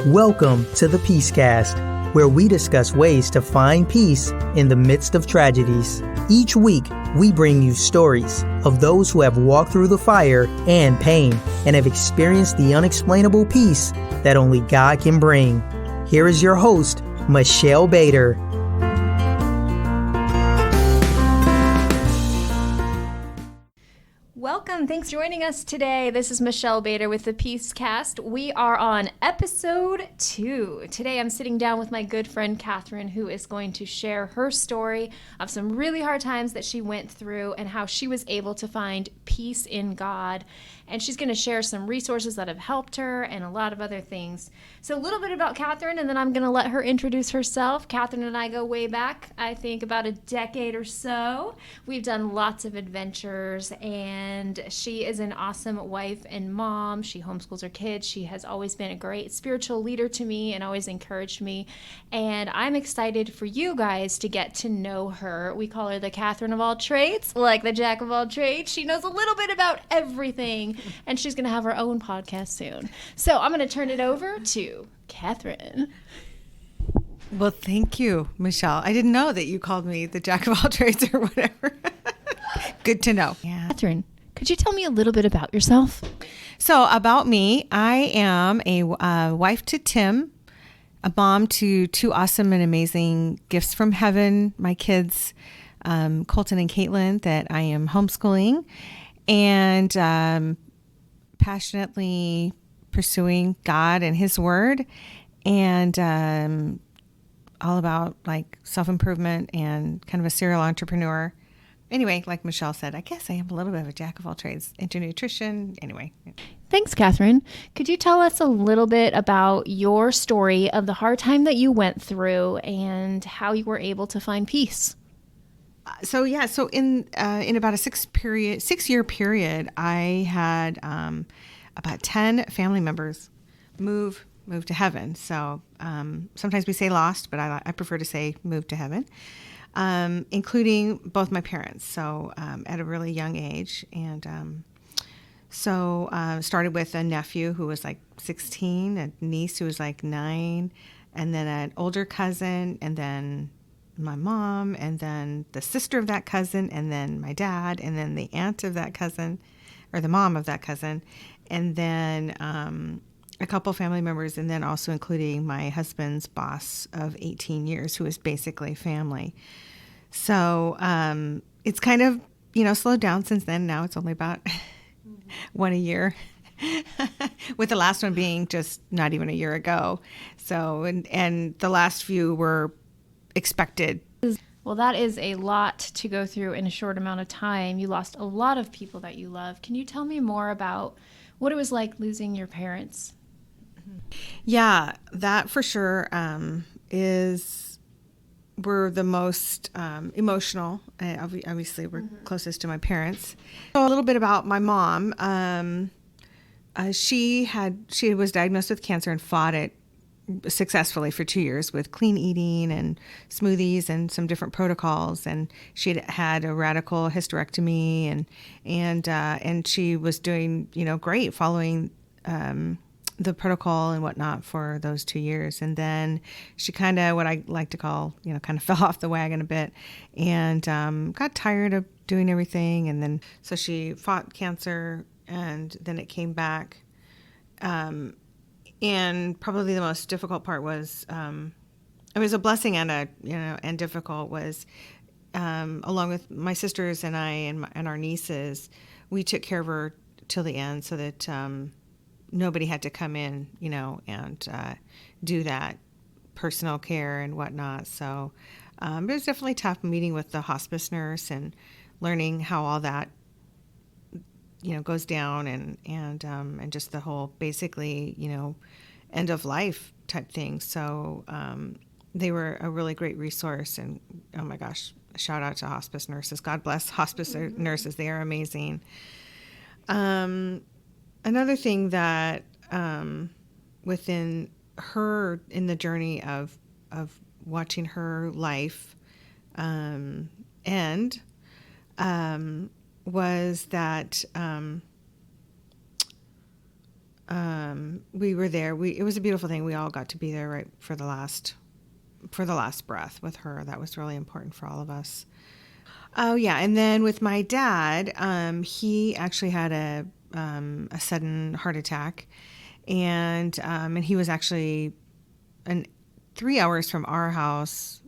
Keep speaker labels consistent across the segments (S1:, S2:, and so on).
S1: Welcome to the Peacecast, where we discuss ways to find peace in the midst of tragedies. Each week, we bring you stories of those who have walked through the fire and pain and have experienced the unexplainable peace that only God can bring. Here is your host, Michelle Bader.
S2: Welcome. Thanks for joining us today. This is Michelle Bader with the Peacecast. We are on episode 2. Today I'm sitting down with my good friend Catherine, who is going to share her story of some really hard times that she went through and how she was able to find peace in God. And she's going to share some resources that have helped her and a lot of other things. So a little bit about Catherine, and then I'm going to let her introduce herself. Catherine and I go way back, I think about a decade or so. We've done lots of adventures, and she is an awesome wife and mom. She homeschools her kids. She has always been a great spiritual leader to me and always encouraged me. And I'm excited for you guys to get to know her. We call her the Catherine of all trades, like the Jack of all trades. She knows a little bit about everything, and she's going to have her own podcast soon. So I'm going to turn it over to Catherine.
S3: Well, thank you, Michelle. I didn't know that you called me the Jack of all trades or whatever. Good to know.
S2: Yeah. Catherine, could you tell me a little bit about yourself?
S3: So about me, I am a wife to Tim, a mom to two awesome and amazing gifts from heaven, my kids, Colton and Caitlin, that I am homeschooling, and passionately pursuing God and His Word, and all about like self-improvement and kind of a serial entrepreneur. Anyway, like Michelle said, I guess I am a little bit of a jack of all trades, into nutrition. Anyway.
S2: Thanks, Catherine. Could you tell us a little bit about your story of the hard time that you went through and how you were able to find peace?
S3: So in about a 6-year period, I had about 10 family members move to heaven. So sometimes we say lost, but I prefer to say move to heaven, including both my parents. So at a really young age, and started with a nephew who was like 16, a niece who was like 9, and then an older cousin, and then my mom, and then the sister of that cousin, and then my dad, and then the aunt of that cousin, or the mom of that cousin, and then a couple family members, and then also including my husband's boss of 18 years, who is basically family. So it's kind of, slowed down since then. Now it's only about one a year, with the last one being just not even a year ago. So, and the last few were expected.
S2: Well, that is a lot to go through in a short amount of time. You lost a lot of people that you love. Can you tell me more about what it was like losing your parents?
S3: Yeah, that for sure were the most emotional. Obviously, we're closest to my parents. So a little bit about my mom. She was diagnosed with cancer and fought it successfully for 2 years with clean eating and smoothies and some different protocols. And she had a radical hysterectomy, and she was doing great following the protocol and whatnot for those 2 years. And then she kind of, what I like to call, kind of fell off the wagon a bit, and got tired of doing everything. And then so she fought cancer, and then it came back. And probably the most difficult part was, it was a blessing and difficult was, along with my sisters and I and our nieces, we took care of her till the end, so that nobody had to come in, and do that personal care and whatnot. So it was definitely tough meeting with the hospice nurse and learning how all that goes down, and just the whole basically end of life type thing. So they were a really great resource, and oh my gosh, shout out to hospice nurses. God bless hospice nurses. They are amazing. Another thing that within her, in the journey of watching her life end, was that we were there. It was a beautiful thing. We all got to be there right for the last breath with her. That was really important for all of us. Oh yeah, and then with my dad, he actually had a sudden heart attack, and he was actually 3 hours from our house.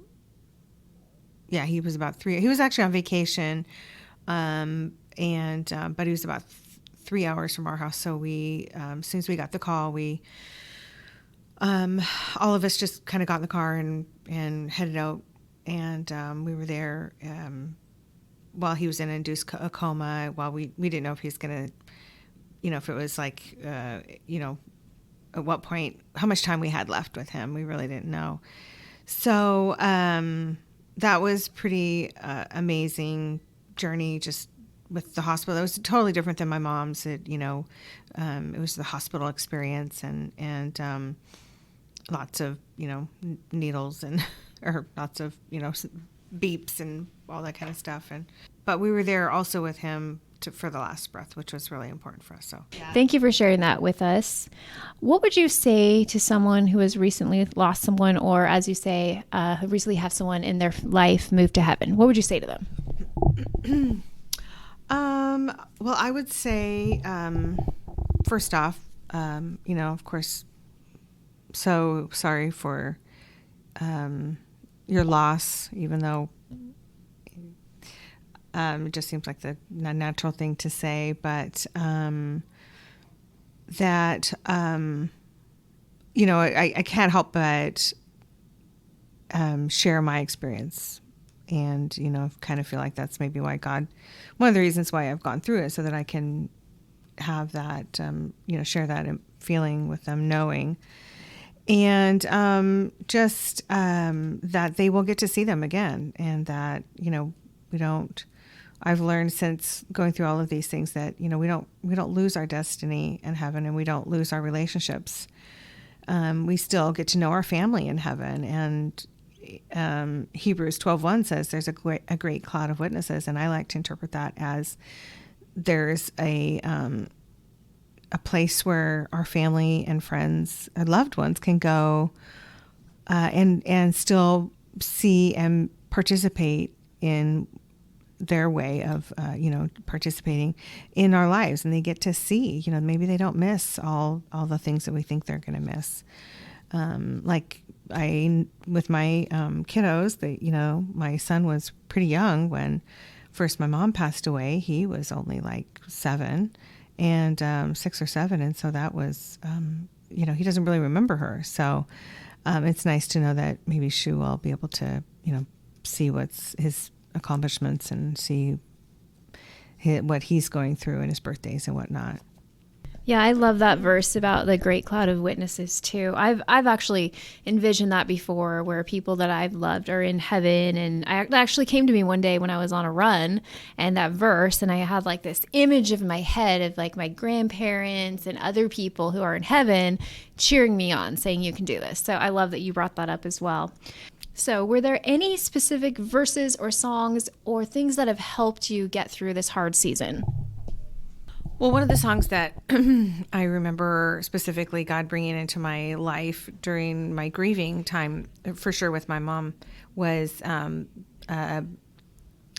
S3: Yeah, he was about 3. He was actually on vacation, but he was about 3 hours from our house. So we, as soon as we got the call, we, all of us just kind of got in the car and headed out, and we were there while he was in induced a coma. While we didn't know if he was gonna, if it was like, at what point, how much time we had left with him. We really didn't know. So that was pretty amazing journey just with the hospital. It was totally different than my mom's. It was the hospital experience and lots of, needles and, or lots of, beeps and all that kind of stuff. But we were there also with him for the last breath, which was really important for us. So
S2: Thank you for sharing that with us. What would you say to someone who has recently lost someone, or as you say, who recently have someone in their life move to heaven? What would you say to them?
S3: Well, I would say, first off, of course, so sorry for your loss, even though it just seems like the natural thing to say, but that, I can't help but share my experience. And, kind of feel like that's maybe why God, one of the reasons why I've gone through it, so that I can have that, share that feeling with them, knowing. And just that they will get to see them again. And that, I've learned since going through all of these things that, we don't lose our destiny in heaven, and we don't lose our relationships. We still get to know our family in heaven. And Hebrews 12:1 says there's a great cloud of witnesses. And I like to interpret that as there's a place where our family and friends and loved ones can go and still see and participate in their way of, participating in our lives. And they get to see, maybe they don't miss all the things that we think they're going to miss. With my kiddos, my son was pretty young when first my mom passed away. He was only like 7 and 6 or 7. And so that was, he doesn't really remember her. So it's nice to know that maybe Shu will be able to, see what's his accomplishments and see what he's going through in his birthdays and whatnot.
S2: Yeah, I love that verse about the great cloud of witnesses too. I've actually envisioned that before, where people that I've loved are in heaven. And it actually came to me one day when I was on a run, and that verse, and I had like this image of my head of like my grandparents and other people who are in heaven cheering me on, saying you can do this. So I love that you brought that up as well. So were there any specific verses or songs or things that have helped you get through this hard season?
S3: Well, one of the songs that I remember specifically God bringing into my life during my grieving time, for sure with my mom, was a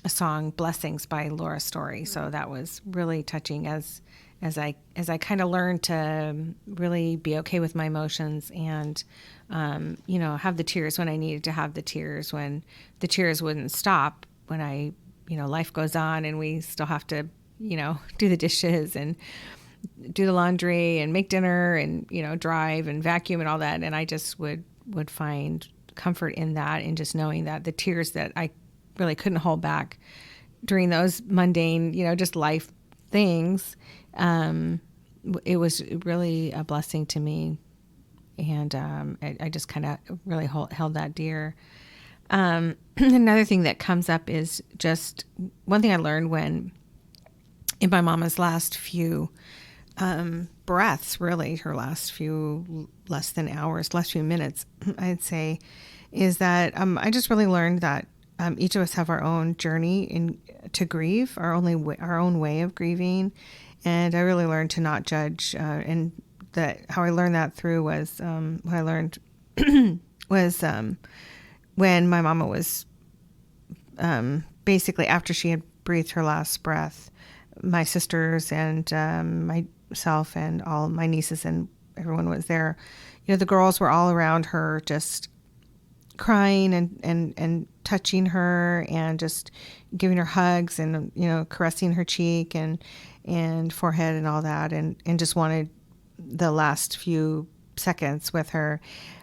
S3: song, Blessings by Laura Story. So that was really touching as I kind of learned to really be okay with my emotions and, have the tears when I needed to have the tears, when the tears wouldn't stop, when life goes on and we still have to, do the dishes and do the laundry and make dinner and, drive and vacuum and all that. And I just would find comfort in that, and just knowing that the tears that I really couldn't hold back during those mundane, just life things, it was really a blessing to me. And I just kind of really held that dear. Another thing that comes up is just one thing I learned when in my mama's last few breaths, really her last few less few minutes, I'd say, is that I just really learned that each of us have our own journey to grieve, our own way of grieving. And I really learned to not judge and how I learned that through was what I learned was when my mama was basically after she had breathed her last breath, my sisters and myself and all my nieces and everyone was there. The girls were all around her, just crying and touching her and just giving her hugs and caressing her cheek and forehead and all that, and just wanted the last few seconds with her.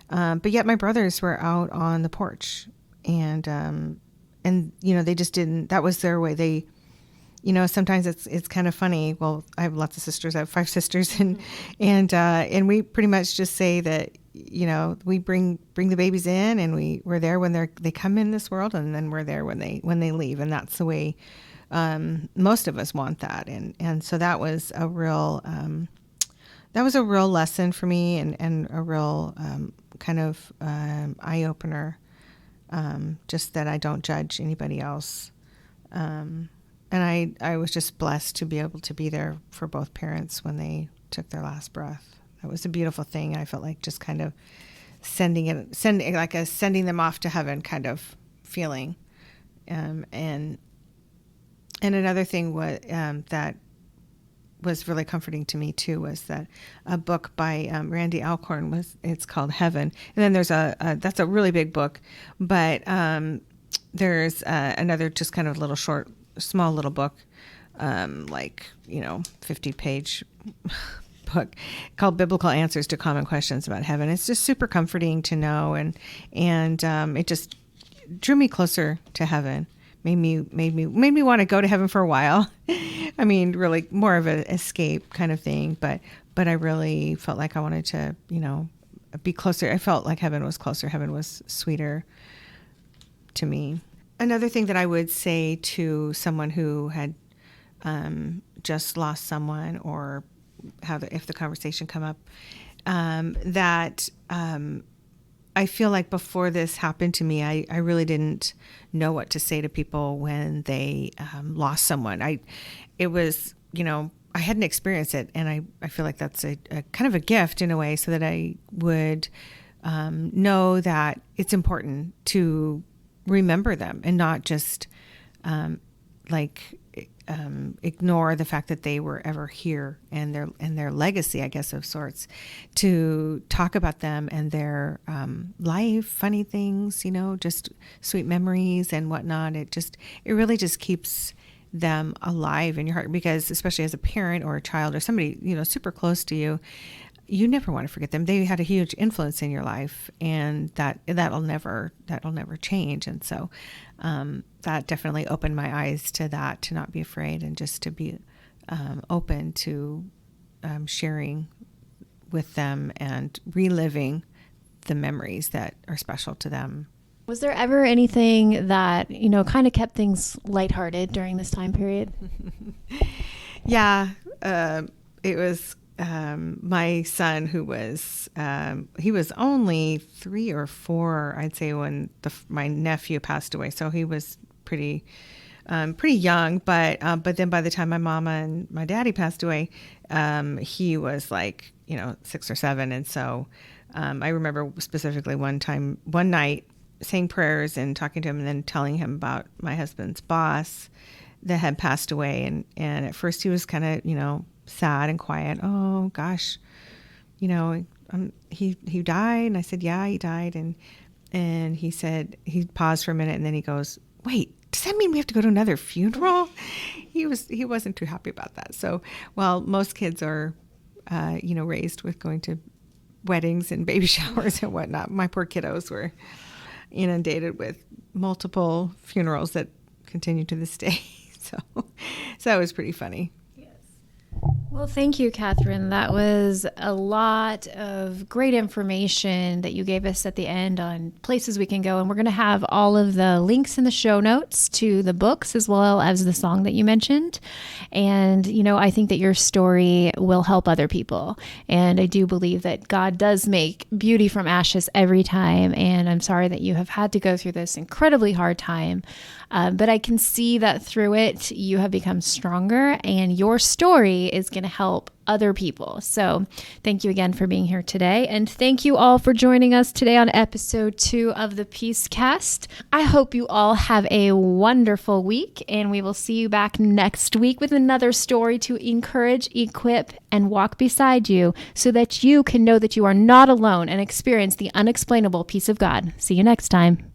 S3: But yet my brothers were out on the porch, and they just didn't. That was their way. They, sometimes it's kind of funny. Well, I have lots of sisters. I have 5 sisters, and we pretty much just say that we bring the babies in, and we're there when they come in this world, and then we're there when they leave, and that's the way most of us want that. And so that was a real lesson for me, and a real kind of eye opener. Just that I don't judge anybody else. And I was just blessed to be able to be there for both parents when they took their last breath. That was a beautiful thing. I felt like just kind of sending them off to heaven kind of feeling. And another thing was, that was really comforting to me too, was that a book by Randy Alcorn it's called Heaven. And then there's that's a really big book, but there's another just kind of small little book, 50-page book called Biblical Answers to Common Questions About Heaven. It's just super comforting to know, and it just drew me closer to heaven. Made me want to go to heaven for a while. I mean, really more of an escape kind of thing, but I really felt like I wanted to, be closer. I felt like heaven was closer. Heaven was sweeter to me. Another thing that I would say to someone who had just lost someone, or if the conversation come up, that I feel like before this happened to me, I really didn't know what to say to people when they lost someone. I hadn't experienced it, and I feel like that's a kind of a gift in a way, so that I would know that it's important to remember them and not just ignore the fact that they were ever here, and their legacy, I guess, of sorts, to talk about them and their life, funny things, just sweet memories and whatnot. It really just keeps them alive in your heart, because especially as a parent or a child or somebody, super close to you, you never want to forget them. They had a huge influence in your life, and that'll never change. And so that definitely opened my eyes to that, to not be afraid, and just to be open to sharing with them and reliving the memories that are special to them.
S2: Was there ever anything that, kind of kept things lighthearted during this time period?
S3: Yeah, it was my son, who was he was only 3 or 4, I'd say, when my nephew passed away. So he was pretty young. But then by the time my mama and my daddy passed away, he was 6 or 7. And so I remember specifically one night saying prayers and talking to him, and then telling him about my husband's boss that had passed away. And at first he was kind of, sad and quiet. Oh gosh, he died. And I said, yeah, he died. And he said, he paused for a minute, and then he goes, wait, does that mean we have to go to another funeral? He wasn't too happy about that. So, well, most kids are, raised with going to weddings and baby showers and whatnot. My poor kiddos were inundated with multiple funerals that continue to this day. So that was pretty funny.
S2: Well, thank you, Catherine. That was a lot of great information that you gave us at the end on places we can go. And we're going to have all of the links in the show notes to the books, as well as the song that you mentioned. And, I think that your story will help other people. And I do believe that God does make beauty from ashes every time. And I'm sorry that you have had to go through this incredibly hard time. But I can see that through it, you have become stronger, and your story is going to help other people. So thank you again for being here today. And thank you all for joining us today on episode 2 of the Peace Cast. I hope you all have a wonderful week, and we will see you back next week with another story to encourage, equip, and walk beside you so that you can know that you are not alone and experience the unexplainable peace of God. See you next time.